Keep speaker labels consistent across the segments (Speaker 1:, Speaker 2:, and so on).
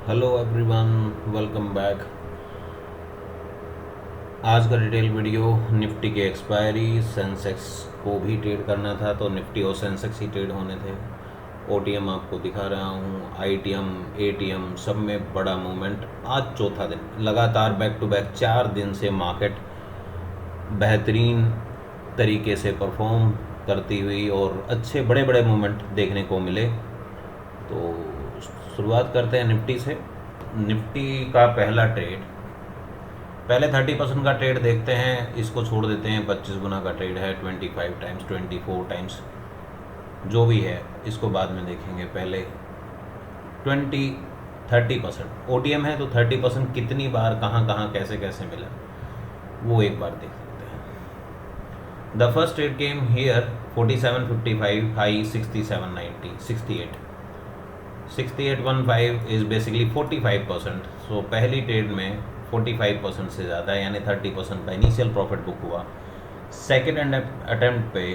Speaker 1: Hello everyone, welcome back. आज का detail video Nifty के एक्सपायरी, सेंसेक्स को भी ट्रेड करना था तो निफ्टी और सेंसेक्स ही ट्रेड होने थे। ओटीएम आपको दिखा रहा हूँ, आईटीएम, एटीएम सब में बड़ा मूवमेंट। आज चौथा दिन लगातार बैक टू बैक 4 दिन से मार्केट बेहतरीन तरीके से परफॉर्म करती हुई और अच्छे बड़े बड़े मूवमेंट देखने को मिले। तो शुरुआत करते हैं निफ्टी से। निफ्टी का पहला ट्रेड, पहले 30% का ट्रेड देखते हैं, इसको छोड़ देते हैं। 25 गुना का ट्रेड है, 25 टाइम्स, 24 टाइम्स जो भी है इसको बाद में देखेंगे। पहले 30% ओ है तो 30% कितनी बार कहाँ कहाँ कैसे कैसे मिला वो एक बार देख सकते हैं। The first trade came here 47.55, high 67.90, 68.15 is basically 45%। सो पहली ट्रेड में 45% से ज़्यादा यानी 30% का इनिशियल प्रॉफिट बुक हुआ। सेकेंड अटेम्प्ट पे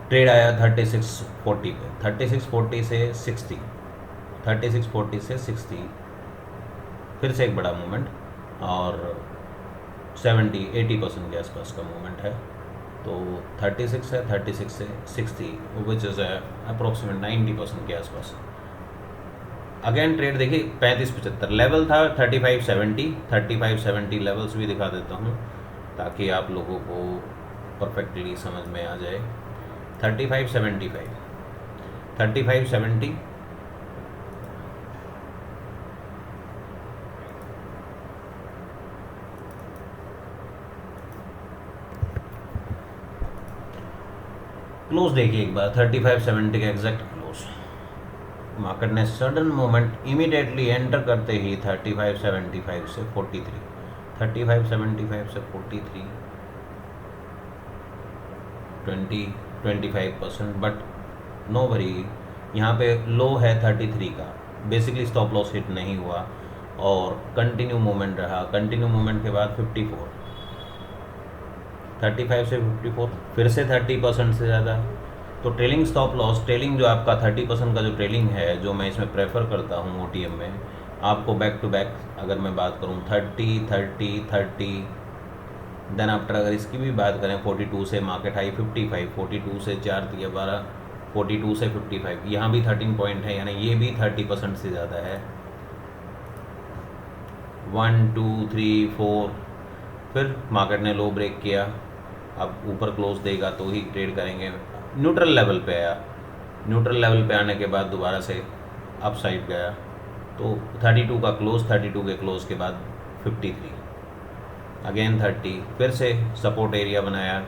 Speaker 1: ट्रेड आया 36.40 पे, 36.40 से 60, 36.40 से 60 फिर से एक बड़ा मूवमेंट और 70-80% के आसपास का मूवमेंट है। तो 36 है, 36 से 60 विच इज़ अप्रोक्सीमेट 90% के आसपास। अगेन ट्रेड देखिए 35-75 लेवल था, 35-70 लेवल्स भी दिखा देता हूँ ताकि आप लोगों को परफेक्टली समझ में आ जाए। 35-75, 35-70, क्लोज देखिए एक बार। 35-70 का एग्जैक्ट क्लोज। मार्केट ने सडन मोमेंट इमीडिएटली एंटर करते ही 35-75 से 43, 35-75 से 43, 20-25%। बट नो वरी, यहाँ पे लो है 33 का, बेसिकली स्टॉप लॉस हिट नहीं हुआ और कंटिन्यू मूवमेंट रहा। कंटिन्यू मूवमेंट के बाद 54, 35 से 54, फिर से 30% से ज़्यादा। तो ट्रेलिंग स्टॉप लॉस, ट्रेलिंग जो आपका 30% का जो ट्रेलिंग है, जो मैं इसमें प्रेफर करता हूँ ओटीएम में, आपको बैक टू बैक अगर मैं बात करूँ 30, देन आफ्टर अगर इसकी भी बात करें 42 से मार्केट हाई 55, 42 से 4 दिया 12, 42 से 55, यहाँ भी 13 पॉइंट है यानी ये भी 30% से ज़्यादा है। 1 2 3 4, फिर मार्केट ने लो ब्रेक किया। अब ऊपर क्लोज देगा तो ही ट्रेड करेंगे। न्यूट्रल लेवल पे आया, न्यूट्रल लेवल पे आने के बाद दोबारा से अप साइड गया तो 32 का क्लोज, 32 के क्लोज के बाद 53, अगेन 30, फिर से सपोर्ट एरिया बनाया।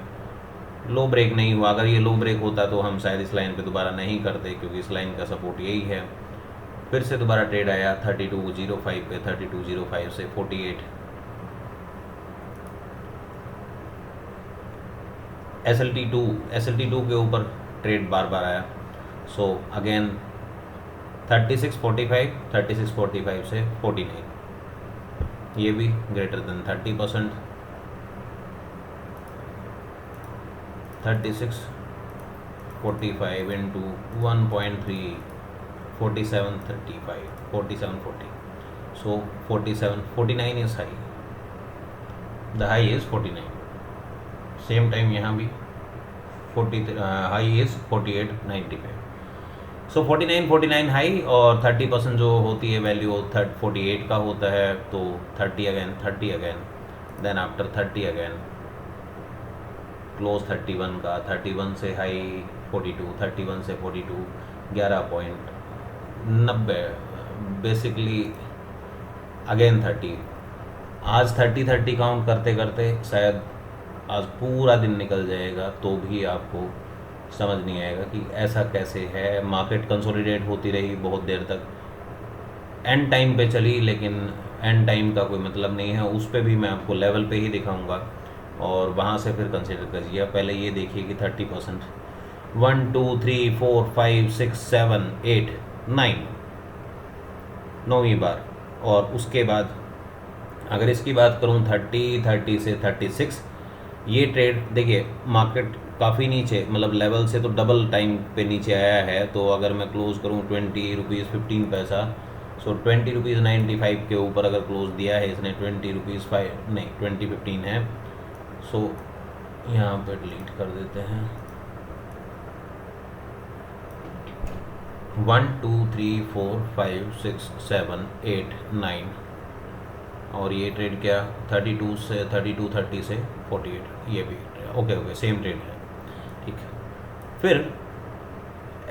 Speaker 1: लो ब्रेक नहीं हुआ। अगर ये लो ब्रेक होता तो हम शायद इस लाइन पे दोबारा नहीं करते क्योंकि इस लाइन का सपोर्ट यही है। फिर से दोबारा ट्रेड आया 32.05 पे, 32.05 से 48, SLT2 के ऊपर ट्रेड बार बार आया। सो अगेन 36.45, 36.45 से 49, ये भी greater than 30%। 36.45 into 1.3, 47.35, 47.40, so 49 is high, the high is 49। Same time यहाँ भी 40, हाई इज 48.95। सो 49 हाई और 30% जो होती है वैल्यू 48 का होता है तो 30 again, 30 again, then after 30 again close 31 का, 31 से हाई 42, 31 से 42, 11.90, बेसिकली अगेन 30। आज 30 काउंट करते करते शायद आज पूरा दिन निकल जाएगा तो भी आपको समझ नहीं आएगा कि ऐसा कैसे है। मार्केट कंसोलिडेट होती रही बहुत देर तक, एंड टाइम पे चली, लेकिन एंड टाइम का कोई मतलब नहीं है, उस पर भी मैं आपको लेवल पे ही दिखाऊंगा और वहाँ से फिर कंसिडर करिए। पहले ये देखिए कि 30%, 1 2 3 4 5 6 7 8 9, 9वीं बार। और उसके बाद अगर इसकी बात करूँ 30 से 36, ये ट्रेड देखिए मार्केट काफ़ी नीचे, मतलब लेवल से तो डबल टाइम पे नीचे आया है। तो अगर मैं क्लोज करूँ 20 रुपीज़ 15 पैसा, सो 20 रुपीज़ 95 के ऊपर अगर क्लोज दिया है इसने, 20 रुपीज़ 5 नहीं 2015 है। सो यहाँ पे डिलीट कर देते हैं। 1 2 3 4 5 6 7 8 9, और ये ट्रेड क्या 32 से 30 से 48, ये भी ओके सेम ट्रेड है, ठीक है। फिर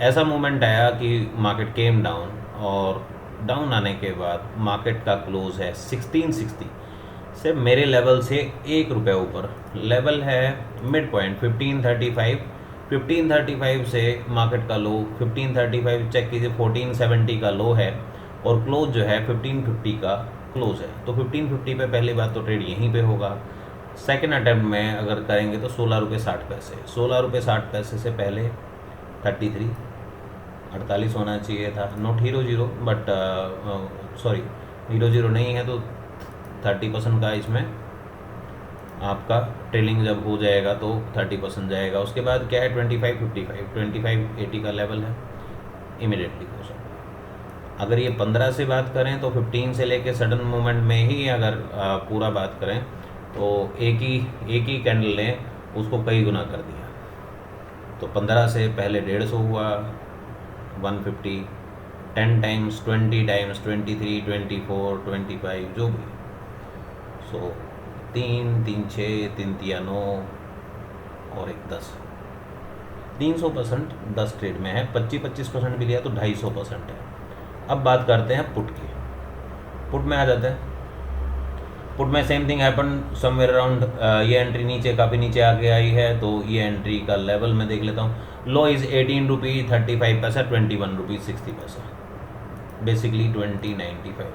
Speaker 1: ऐसा मोमेंट आया कि मार्केट केम डाउन, और डाउन आने के बाद मार्केट का क्लोज है 1660 से मेरे लेवल से ₹1 ऊपर। लेवल है मिड पॉइंट 1535, 1535 से मार्केट का लो 1535 चेक कीजिए, 1470 का लो है, और क्लोज जो है 1550 का क्लोज है। तो 1550 पे पहली बात तो ट्रेड यहीं पे होगा। सेकंड अटैम्प्ट में अगर करेंगे तो ₹16.60, ₹16.60 से पहले 48 होना चाहिए था, not hero zero, but sorry hero zero नहीं है, तो 30% का इसमें आपका ट्रेलिंग जब हो जाएगा तो 30% जाएगा। उसके बाद क्या है 2555, 2580 का लेवल है, इमीडिएटली हो सकता है। अगर ये 15 से बात करें तो 15 से लेके सडन मोमेंट में ही अगर पूरा बात करें तो एक ही कैंडल ने उसको कई गुना कर दिया। तो 15 से पहले 150 हुआ, 150, 10 टाइम्स, 20 टाइम्स, 23, 24, 25 जो भी। सो 3 3 6 3 3 9 और एक 10, 300% 10 ट्रेड में है। 25% भी लिया तो 250% है। अब बात करते हैं पुट की। पुट में आ जाते हैं। पुट में same thing happen somewhere around, ये एंट्री नीचे काफ़ी नीचे आके आई है, तो ये एंट्री का लेवल मैं देख लेता हूँ। लो इज़ 18 रुपी 35 पैसा, 21 रुपीज़ 60 पैसा, basically 2095,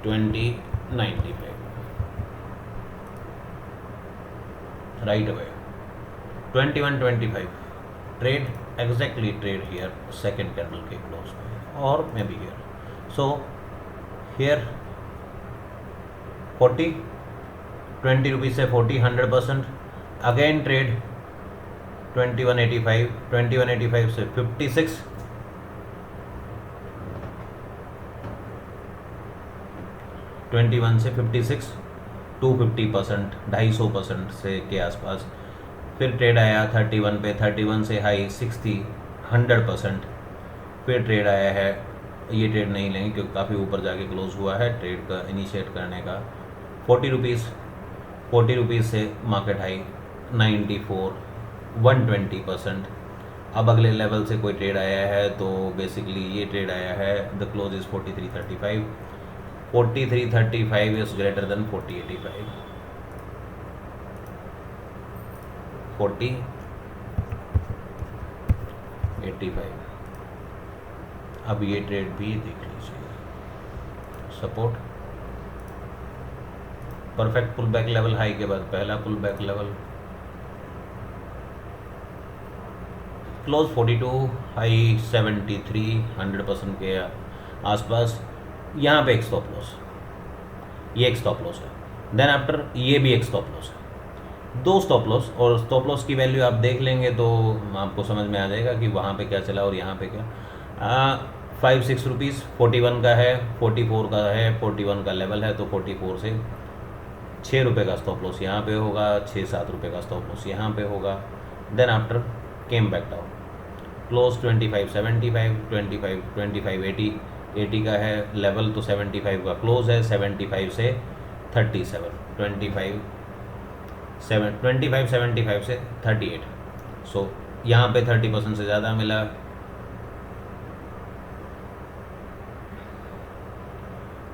Speaker 1: 2095 right away. 2125 trade exactly trade here second candle के क्लोज में, और may be here. So here 40, 20 rupees से 40, 100%। अगेन ट्रेड 2185, 2185 से 56, 21 से 56, 250%, 250% से के आसपास। फिर ट्रेड आया 31 पे, 31 से हाई 60, 100%। फिर ट्रेड आया है, ये ट्रेड नहीं लेंगे क्योंकि काफ़ी ऊपर जाके क्लोज हुआ है ट्रेड का इनिशिएट करने का। 40 रुपीज़, 40 रुपीज़ से मार्केट हाई 94, 120%। अब अगले लेवल से कोई ट्रेड आया है तो बेसिकली ये ट्रेड आया है, the close is 4335, 4335 is greater than 4085, 4085। अब ये ट्रेड भी देख लीजिए, support, perfect pull back level, high के बाद पहला pull back level, close 42, high 73, 100% के आसपास। यहाँ पे एक स्टॉप लॉस, ये एक स्टॉप लॉस है, देन आफ्टर ये भी एक स्टॉप लॉस है, 2 स्टॉप लॉस। और स्टॉप लॉस की वैल्यू आप देख लेंगे तो आपको समझ में आ जाएगा कि वहाँ पे क्या चला और यहाँ पे क्या। 5-6 रुपीज़ 41 का है, 44 का है, 41 का लेवल है, तो 44 से 6 रुपये का स्टॉप लॉस यहाँ पे होगा, 6-7 रुपये का स्टॉप लॉस यहाँ पे होगा। Then after came back down, close 2575, 2580, 80 का है लेवल, तो 75 का क्लोज है, 75 से 37, 25 से 38। सो यहाँ पे 30% से ज़्यादा मिला।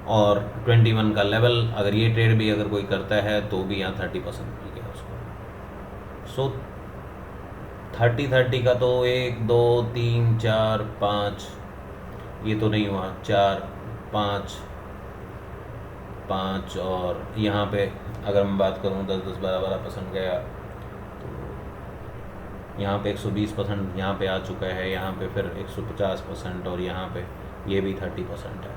Speaker 1: और 21 का लेवल, अगर ये ट्रेड भी अगर कोई करता है तो भी यहाँ 30% मिल गया उसको। सो 30 का तो 1 2 3 4 5, ये तो नहीं हुआ, 4 5 5, और यहाँ पे अगर मैं बात करूँ 10-10 12% गया, तो यहाँ पे 120% यहाँ पे आ चुका है, यहाँ पे फिर 150%, और यहाँ पे ये भी 30% है।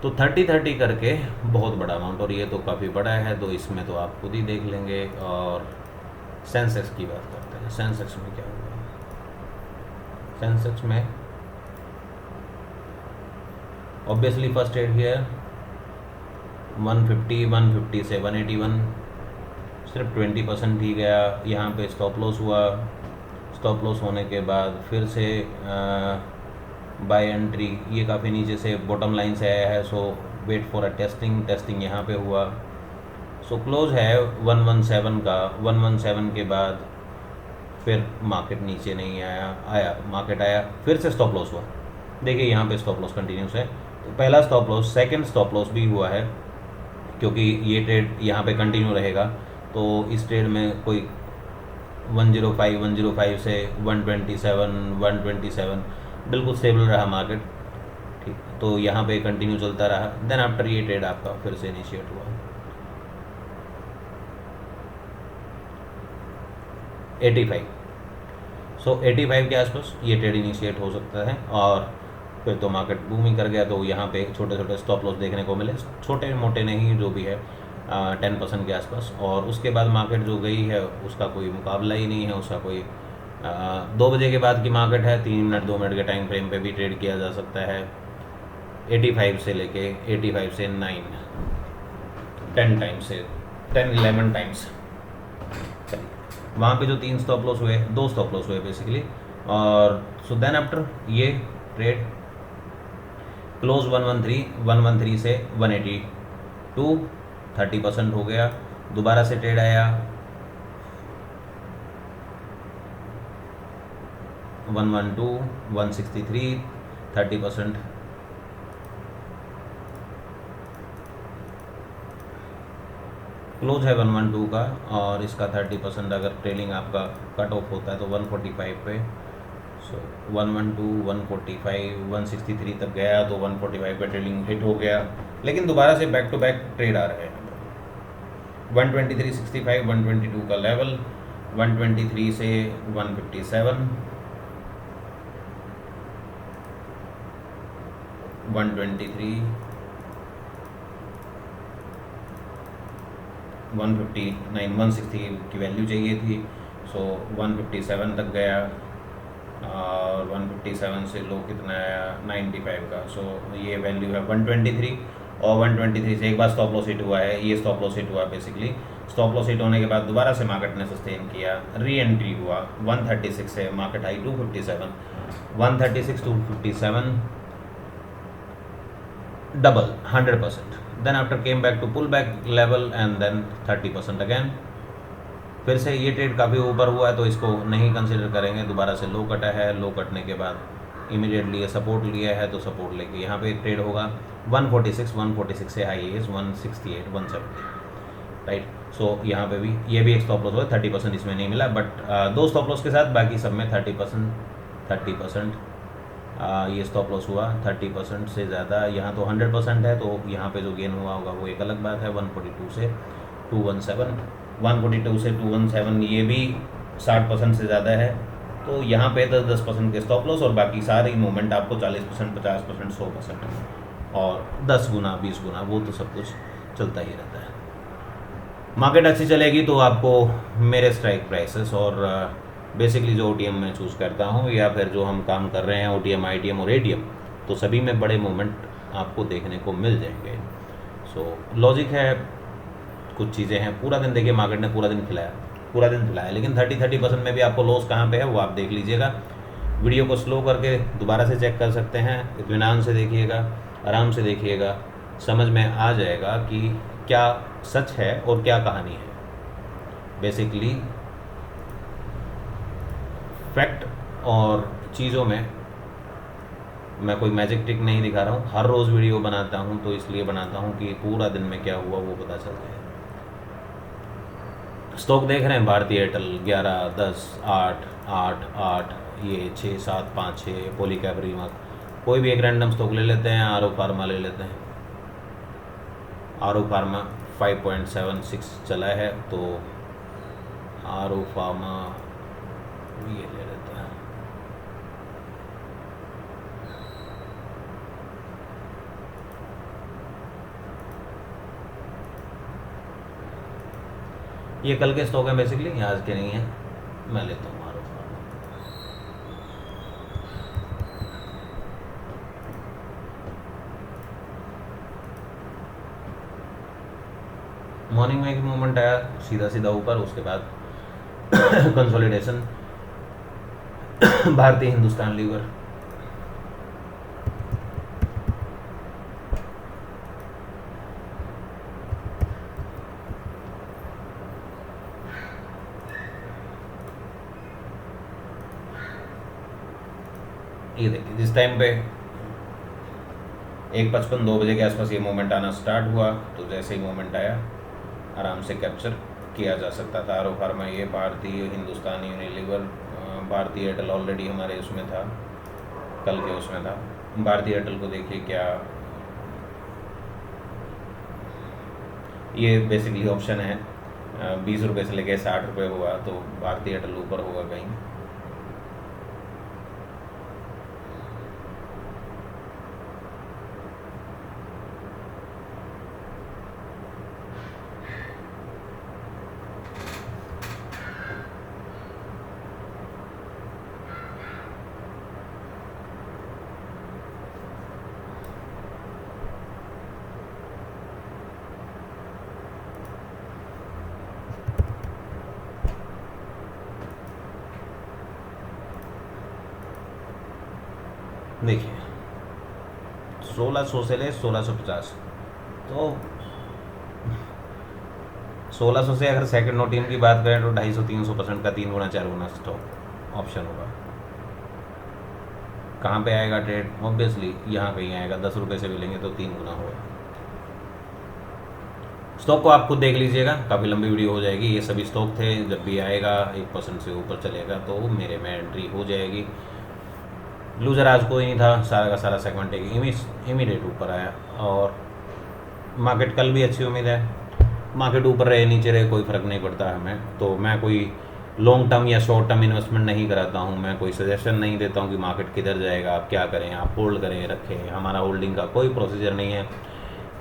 Speaker 1: तो 30-30 करके बहुत बड़ा अमाउंट, और ये तो काफ़ी बड़ा है, तो इसमें तो आप खुद ही देख लेंगे। और सेंसेक्स की बात करते हैं। सेंसेक्स में क्या हुआ? सेंसेक्स में ऑब्वियसली फर्स्ट एड हियर 150 से 181, सिर्फ 20% ही गया। यहाँ पे स्टॉप लॉस हुआ। स्टॉप लॉस होने के बाद फिर से बाय एंट्री, ये काफ़ी नीचे से बॉटम लाइन से आया है, सो वेट फॉर अ टेस्टिंग यहाँ पे हुआ। सो क्लोज है 117 का। 117 के बाद फिर मार्केट नीचे नहीं आया मार्केट आया, फिर से स्टॉप लॉस हुआ। देखिए यहाँ पे स्टॉप लॉस कंटिन्यूस है, तो पहला stop loss, second stop loss भी हुआ है, क्योंकि ये ट्रेड यहाँ पे कंटिन्यू रहेगा। तो इस ट्रेड में कोई 105 से 127 बिल्कुल स्टेबल रहा मार्केट, ठीक। तो यहाँ पे कंटिन्यू चलता रहा। देन आफ्टर ये ट्रेड आपका फिर से इनिशिएट हुआ 85। सो 85 के आसपास ये ट्रेड इनिशिएट हो सकता है, और फिर तो मार्केट बूमिंग कर गया। तो यहाँ पे छोटे छोटे स्टॉप लॉस देखने को मिले, छोटे मोटे नहीं, जो भी है 10% के आसपास। और उसके बाद मार्केट जो गई है उसका कोई मुकाबला ही नहीं है, उसका कोई 2 बजे के बाद की मार्केट है, 3 मिनट 2 मिनट के टाइम फ्रेम पे भी ट्रेड किया जा सकता है। 85 से लेके 85 से 9 10 टाइम्स से 10-11 टाइम्स, वहाँ पे जो 3 स्टॉप लॉस हुए, 2 स्टॉप लॉस हुए बेसिकली। और सो देन आफ्टर ये ट्रेड क्लोज 113 से 182, 30% हो गया। दोबारा से ट्रेड आया 112, 163, 30%। क्लोज है 112 का, और इसका 30% अगर ट्रेलिंग आपका कट ऑफ होता है तो 145 पे। सो 112, 145, 163 तक गया, तो 145 पे ट्रेलिंग हिट हो गया। लेकिन दोबारा से बैक टू बैक ट्रेड आ रहे हैं। 123.65, 122 का लेवल, 123 से 157, 123, 159, 160 की वैल्यू चाहिए थी। सो 157 तक गया, और 157 से लो कितना आया 95 का। सो ये वैल्यू है 123, और 123 से एक बार स्टॉप लॉस हिट हुआ है। ये स्टॉप लॉस हिट हुआ बेसिकली। स्टॉप लॉस हिट होने के बाद दोबारा से मार्केट ने सस्टेन किया, री एंट्री हुआ 136 से, market high 257, 136 257, double 100%। Then after came back to pull back level and then 30% again. फिर से ये ट्रेड काफ़ी ऊपर हुआ है, तो इसको नहीं कंसिडर करेंगे। दोबारा से लो कटा है, लो कटने के बाद इमीडिएटली ये सपोर्ट लिया है, तो सपोर्ट लेके यहाँ पे एक ट्रेड होगा 146 से हाई इज 168, 170, राइट। सो यहाँ पे भी ये भी एक स्टॉप लॉस हुआ, 30% इसमें नहीं मिला, बट 2 स्टॉप लॉस के साथ बाकी सब में 30% ये स्टॉप लॉस हुआ। 30% से ज़्यादा, यहाँ तो 100% है, तो यहाँ पे जो गेन हुआ होगा वो एक अलग बात है। 142 से 217, 142 से 217, ये भी 60% से ज़्यादा है। तो यहाँ पे 10% के स्टॉप लॉस, और बाकी सारी मूवमेंट आपको 40%, 50%, 100% और 10 गुना 20 गुना, वो तो सब कुछ चलता ही रहता है। मार्केट अच्छी चलेगी तो आपको मेरे स्ट्राइक प्राइसेस और बेसिकली जो OTM मैं चूज़ करता हूँ, या फिर जो हम काम कर रहे हैं OTM, ITM और ATM, तो सभी में बड़े मूवमेंट आपको देखने को मिल जाएंगे। सो लॉजिक है, कुछ चीज़ें हैं। पूरा दिन देखिए मार्केट ने पूरा दिन खिलाया, लेकिन 30% में भी आपको लॉस कहाँ पे है वो आप देख लीजिएगा। वीडियो को स्लो करके दोबारा से चेक कर सकते हैं, इत्मीनान से देखिएगा, आराम से देखिएगा, समझ में आ जाएगा कि क्या सच है और क्या कहानी है। बेसिकली फैक्ट और चीज़ों में मैं कोई मैजिक ट्रिक नहीं दिखा रहा हूँ। हर रोज़ वीडियो बनाता हूँ, तो इसलिए बनाता हूँ कि पूरा दिन में क्या हुआ वो पता चल जाए। स्टॉक देख रहे हैं, भारतीय एयरटेल 11, 10, 8, 8, 8, ये 6, 7, 5, 6, पॉलीकैब, रीमार्क, कोई भी एक रैंडम स्टॉक ले लेते हैं। आरो फार्मा ले लेते हैं। आरो फार्मा 5.76 चला है, तो आरो फार्मा ये ले लेते हैं। ये कल के स्टॉक है बेसिकली, ये आज के नहीं है। मैं लेता हूँ मारो। मॉर्निंग में एक मूवमेंट आया सीधा सीधा ऊपर, उसके बाद कंसोलिडेशन भारतीय हिंदुस्तान लीवर। ये देखिए जिस टाइम पे 1:55 2 बजे के आसपास ये मूवमेंट आना स्टार्ट हुआ, तो जैसे ही मूवमेंट आया आराम से कैप्चर किया जा सकता था। आरो फार्मा, ये भारतीय हिंदुस्तान यूनिलीवर, भारतीय एयरटेल ऑलरेडी हमारे उसमें था, कल के उसमें था। भारतीय एयरटेल को देखिए क्या, ये बेसिकली ऑप्शन है 20 रुपये से लेके 60 रुपये हुआ, तो भारतीय एयरटेल ऊपर होगा कहीं। देखिए 1600 से ले 1650, तो 1600 से अगर सेकंड नोट टीम की बात करें तो 250-300% का 3 गुना 4 गुना स्टॉक ऑप्शन होगा। कहाँ पे आएगा ट्रेड? ऑब्वियसली यहाँ कहीं आएगा, 10 रुपये से भी लेंगे तो 3 गुना होगा। स्टॉक को आप खुद देख लीजिएगा, काफ़ी लंबी वीडियो हो जाएगी। ये सभी स्टॉक थे, जब भी आएगा 1% से ऊपर चलेगा तो मेरे में एंट्री हो जाएगी। लूजर आज कोई नहीं था, सारा का सारा सेगमेंट एक इमीडिएट ऊपर आया, और मार्केट कल भी अच्छी उम्मीद है। मार्केट ऊपर रहे नीचे रहे कोई फ़र्क नहीं पड़ता हमें, तो मैं कोई लॉन्ग टर्म या शॉर्ट टर्म इन्वेस्टमेंट नहीं कराता हूँ। मैं कोई सजेशन नहीं देता हूँ कि मार्केट किधर जाएगा, आप क्या करें, आप होल्ड करें रखें। हमारा होल्डिंग का कोई प्रोसीजर नहीं है,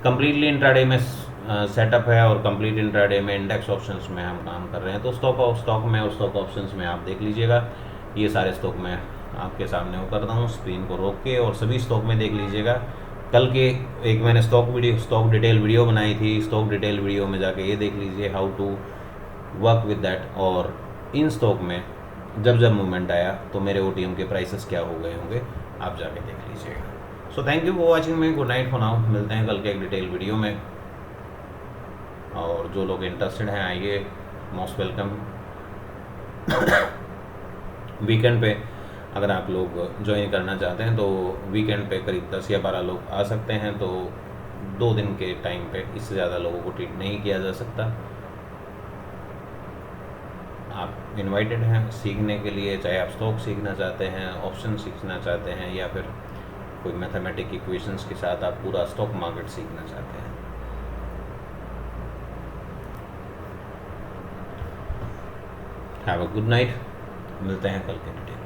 Speaker 1: कम्प्लीटली इंट्राडे में सेटअप है, और कंप्लीट इंट्राडे में इंडेक्स ऑप्शंस में हम काम कर रहे हैं। तो स्टॉक में और स्टॉक ऑप्शंस में आप देख लीजिएगा, ये सारे स्टॉक मैं आपके सामने वो करता हूँ, स्क्रीन को रोक के, और सभी स्टॉक में देख लीजिएगा। कल के एक मैंने स्टॉक डिटेल वीडियो बनाई थी, स्टॉक डिटेल वीडियो में जाके ये देख लीजिए how to work with that. और इन स्टॉक में जब जब मूवमेंट आया तो मेरे OTM के प्राइसेस क्या हो गए होंगे, आप जाके देख लीजिएगा। So thank you for watching me, good night for now. मिलते हैं कल के एक डिटेल वीडियो में, और जो लोग इंटरेस्टेड हैं आइए, मोस्ट वेलकम। वीकेंड पे अगर आप लोग ज्वाइन करना चाहते हैं तो वीकेंड पे करीब 10 या 12 लोग आ सकते हैं, तो 2 दिन के टाइम पे इससे ज़्यादा लोगों को ट्रीट नहीं किया जा सकता। आप इनवाइटेड हैं सीखने के लिए, चाहे आप स्टॉक सीखना चाहते हैं, ऑप्शन सीखना चाहते हैं, या फिर कोई मैथमेटिक इक्वेशंस के साथ आप पूरा स्टॉक मार्केट सीखना चाहते हैं। हैव अ गुड नाइट, मिलते हैं कल के डिटेल।